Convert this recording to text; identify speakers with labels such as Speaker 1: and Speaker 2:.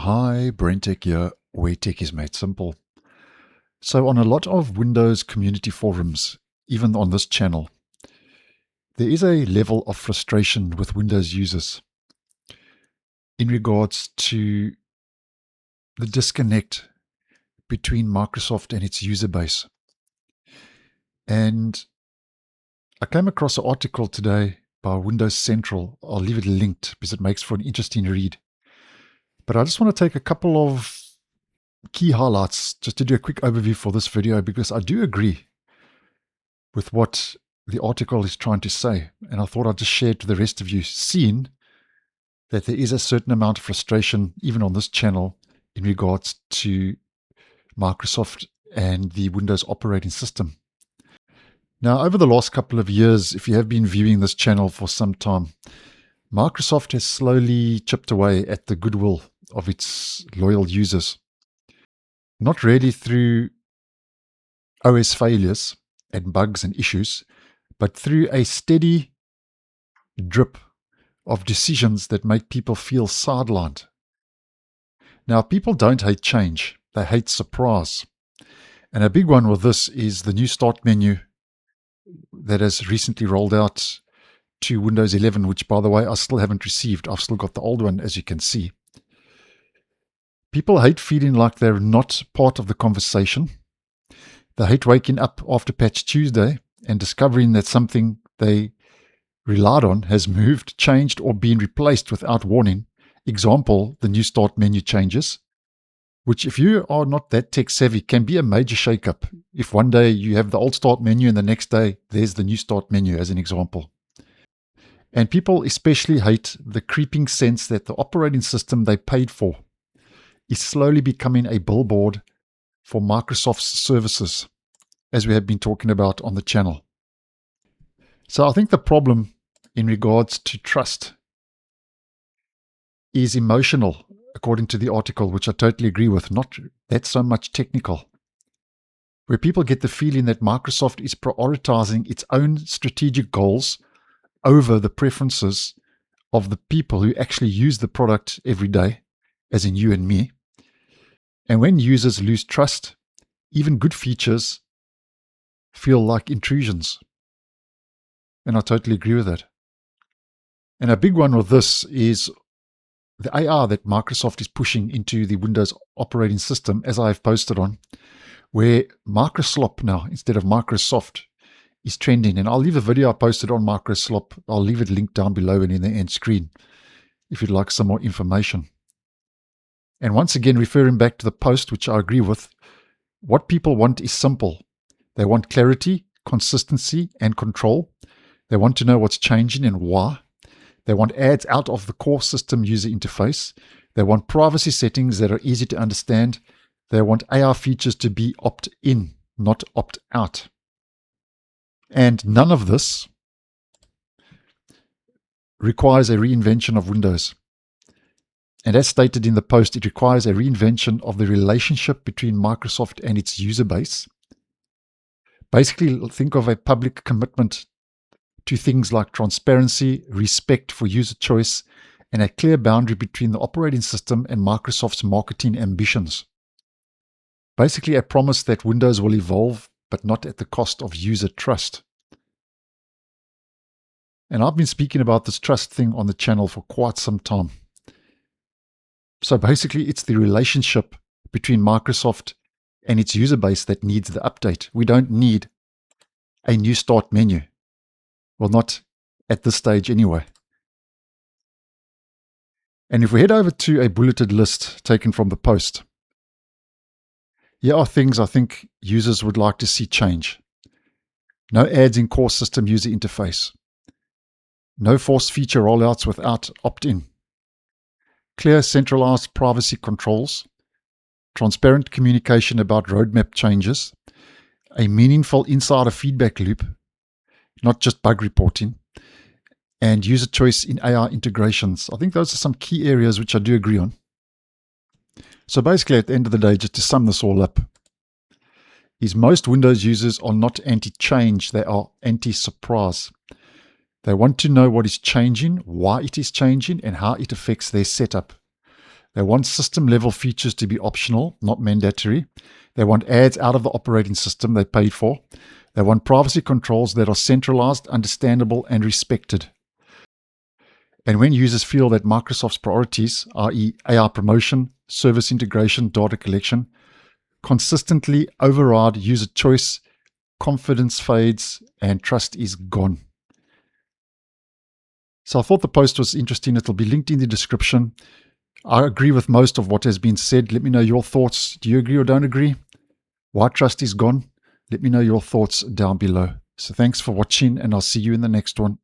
Speaker 1: Hi, BrenTech here, where tech is made simple. So on a lot of Windows community forums, even on this channel, there is a level of frustration with Windows users in regards to the disconnect between Microsoft and its user base. And I came across an article today by Windows Central. I'll leave it linked because it makes for an interesting read. But I just want to take a couple of key highlights just to do a quick overview for this video, because I do agree with what the article is trying to say. And I thought I'd just share it to the rest of you, seeing that there is a certain amount of frustration, even on this channel, in regards to Microsoft and the Windows operating system. Now, over the last couple of years, if you have been viewing this channel for some time, Microsoft has slowly chipped away at the goodwill of its loyal users. Not really through OS failures and bugs and issues, but through a steady drip of decisions that make people feel sidelined. Now, people don't hate change, they hate surprise. And a big one with this is the new start menu that has recently rolled out to Windows 11, which, by the way, I still haven't received. I've still got the old one, as you can see. People hate feeling like they're not part of the conversation. They hate waking up after Patch Tuesday and discovering that something they relied on has moved, changed, or been replaced without warning. Example, the new start menu changes, which, if you are not that tech savvy, can be a major shakeup. If one day you have the old start menu and the next day there's the new start menu, as an example. And people especially hate the creeping sense that the operating system they paid for is slowly becoming a billboard for Microsoft's services, as we have been talking about on the channel. So I think the problem in regards to trust is emotional, according to the article, which I totally agree with, not that so much technical, where people get the feeling that Microsoft is prioritizing its own strategic goals over the preferences of the people who actually use the product every day, as in you and me. And when users lose trust, even good features feel like intrusions. And I totally agree with that. And a big one with this is the AI that Microsoft is pushing into the Windows operating system, as I've posted on, where Microslop now, instead of Microsoft, is trending. And I'll leave a video I posted on Microslop. I'll leave it linked down below and in the end screen if you'd like some more information. And once again, referring back to the post, which I agree with, what people want is simple. They want clarity, consistency, and control. They want to know what's changing and why. They want ads out of the core system user interface. They want privacy settings that are easy to understand. They want AI features to be opt-in, not opt-out. And none of this requires a reinvention of Windows. And as stated in the post, it requires a reinvention of the relationship between Microsoft and its user base. Basically, think of a public commitment to things like transparency, respect for user choice, and a clear boundary between the operating system and Microsoft's marketing ambitions. Basically, a promise that Windows will evolve, but not at the cost of user trust. And I've been speaking about this trust thing on the channel for quite some time. So basically, it's the relationship between Microsoft and its user base that needs the update. We don't need a new start menu. Well, not at this stage anyway. And if we head over to a bulleted list taken from the post, here are things I think users would like to see change. No ads in core system user interface. No forced feature rollouts without opt-in. Clear centralized privacy controls. Transparent communication about roadmap changes. A meaningful insider feedback loop, not just bug reporting. And user choice in AI integrations. I think those are some key areas which I do agree on. So basically, at the end of the day, just to sum this all up, is most Windows users are not anti-change, they are anti-surprise. They want to know what is changing, why it is changing, and how it affects their setup. They want system-level features to be optional, not mandatory. They want ads out of the operating system they paid for. They want privacy controls that are centralized, understandable, and respected. And when users feel that Microsoft's priorities, i.e. AI promotion, service integration, data collection, consistently override user choice, confidence fades, and trust is gone. So I thought the post was interesting. It'll be linked in the description. I agree with most of what has been said. Let me know your thoughts. Do you agree or don't agree? Why trust is gone? Let me know your thoughts down below. So thanks for watching, and I'll see you in the next one.